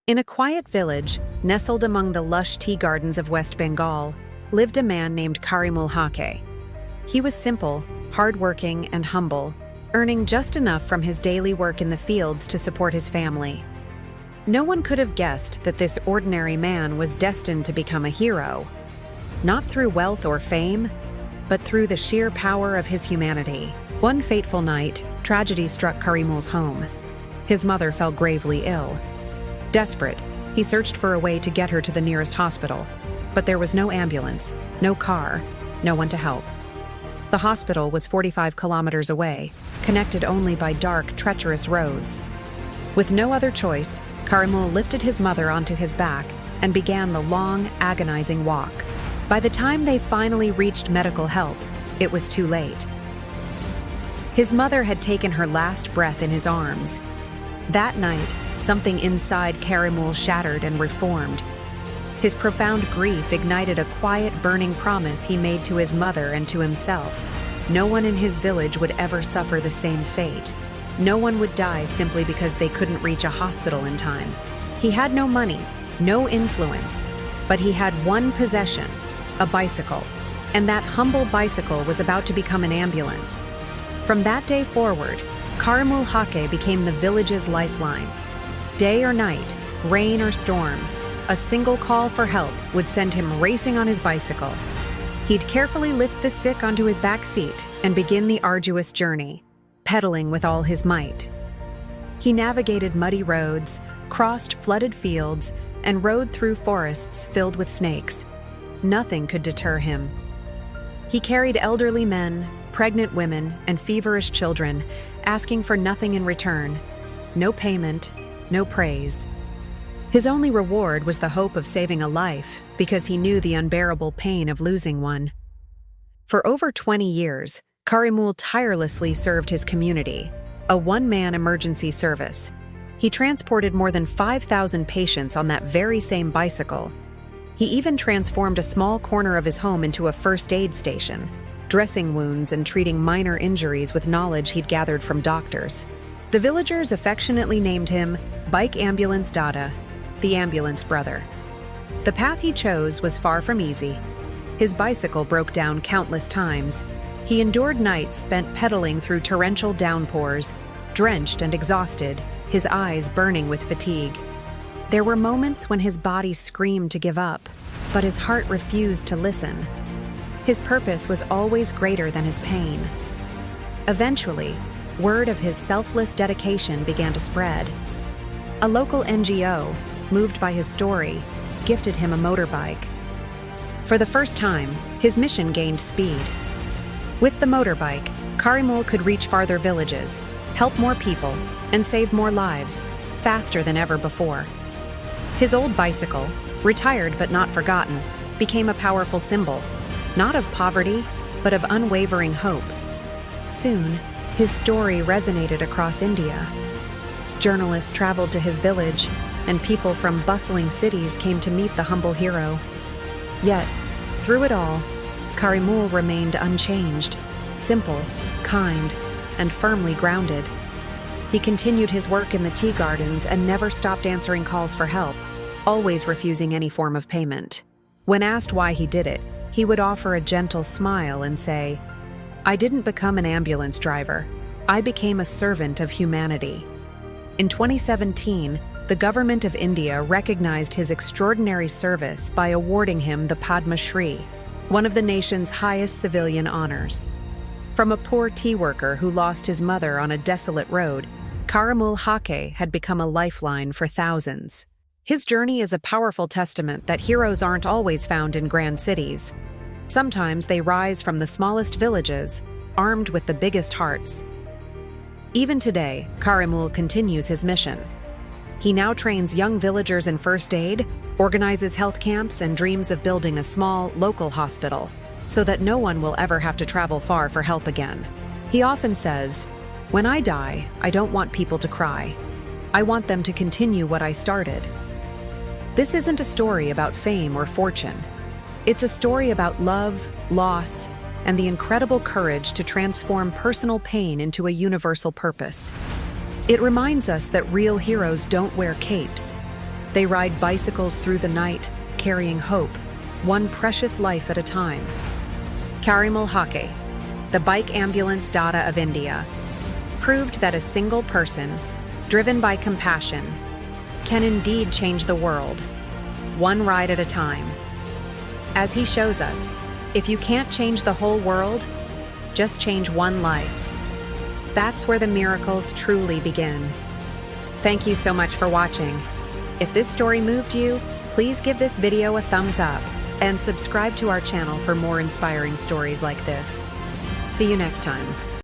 In a quiet village, nestled among the lush tea gardens of West Bengal, lived a man named Karimul Haque. He was simple, hardworking, and humble, earning just enough from his daily work in the fields to support his family. No one could have guessed that this ordinary man was destined to become a hero, not through wealth or fame, but through the sheer power of his humanity. One fateful night, tragedy struck Karimul's home. His mother fell gravely ill. Desperate, he searched for a way to get her to the nearest hospital, but there was no ambulance, no car, no one to help. The hospital was 45 kilometers away, connected only by dark, treacherous roads. With no other choice, Karimul lifted his mother onto his back and began the long, agonizing walk. By the time they finally reached medical help, it was too late. His mother had taken her last breath in his arms. That night, something inside Karimul shattered and reformed. His profound grief ignited a quiet, burning promise he made to his mother and to himself. No one in his village would ever suffer the same fate. No one would die simply because they couldn't reach a hospital in time. He had no money, no influence, but he had one possession, a bicycle. And that humble bicycle was about to become an ambulance. From that day forward, Karimul Haque became the village's lifeline. Day or night, rain or storm, a single call for help would send him racing on his bicycle. He'd carefully lift the sick onto his back seat and begin the arduous journey, pedaling with all his might. He navigated muddy roads, crossed flooded fields, and rode through forests filled with snakes. Nothing could deter him. He carried elderly men, pregnant women, and feverish children, asking for nothing in return. No payment, no praise. His only reward was the hope of saving a life, because he knew the unbearable pain of losing one. For over 20 years, Karimul tirelessly served his community, a one-man emergency service. He transported more than 5,000 patients on that very same bicycle. He even transformed a small corner of his home into a first aid station, dressing wounds and treating minor injuries with knowledge he'd gathered from doctors. The villagers affectionately named him Bike Ambulance Dada, the ambulance brother. The path he chose was far from easy. His bicycle broke down countless times. He endured nights spent pedaling through torrential downpours, drenched and exhausted, his eyes burning with fatigue. There were moments when his body screamed to give up, but his heart refused to listen. His purpose was always greater than his pain. Eventually, word of his selfless dedication began to spread. A local NGO, moved by his story, gifted him a motorbike. For the first time, his mission gained speed. With the motorbike, Karimul could reach farther villages, help more people, and save more lives, faster than ever before. His old bicycle, retired but not forgotten, became a powerful symbol, not of poverty, but of unwavering hope. Soon, his story resonated across India. Journalists traveled to his village, and people from bustling cities came to meet the humble hero. Yet, through it all, Karimul remained unchanged, simple, kind, and firmly grounded. He continued his work in the tea gardens and never stopped answering calls for help, always refusing any form of payment. When asked why he did it, he would offer a gentle smile and say, "I didn't become an ambulance driver. I became a servant of humanity." In 2017, the government of India recognized his extraordinary service by awarding him the Padma Shri, one of the nation's highest civilian honors. From a poor tea worker who lost his mother on a desolate road, Karimul Haque had become a lifeline for thousands. His journey is a powerful testament that heroes aren't always found in grand cities. Sometimes they rise from the smallest villages, armed with the biggest hearts. Even today, Karimul continues his mission. He now trains young villagers in first aid, organizes health camps, and dreams of building a small, local hospital, so that no one will ever have to travel far for help again. He often says, "When I die, I don't want people to cry. I want them to continue what I started." This isn't a story about fame or fortune. It's a story about love, loss, and the incredible courage to transform personal pain into a universal purpose. It reminds us that real heroes don't wear capes. They ride bicycles through the night, carrying hope, one precious life at a time. Karimul Haque, the bike ambulance Dada of India, proved that a single person, driven by compassion, can indeed change the world, one ride at a time. As he shows us, if you can't change the whole world, just change one life. That's where the miracles truly begin. Thank you so much for watching. If this story moved you, please give this video a thumbs up and subscribe to our channel for more inspiring stories like this. See you next time.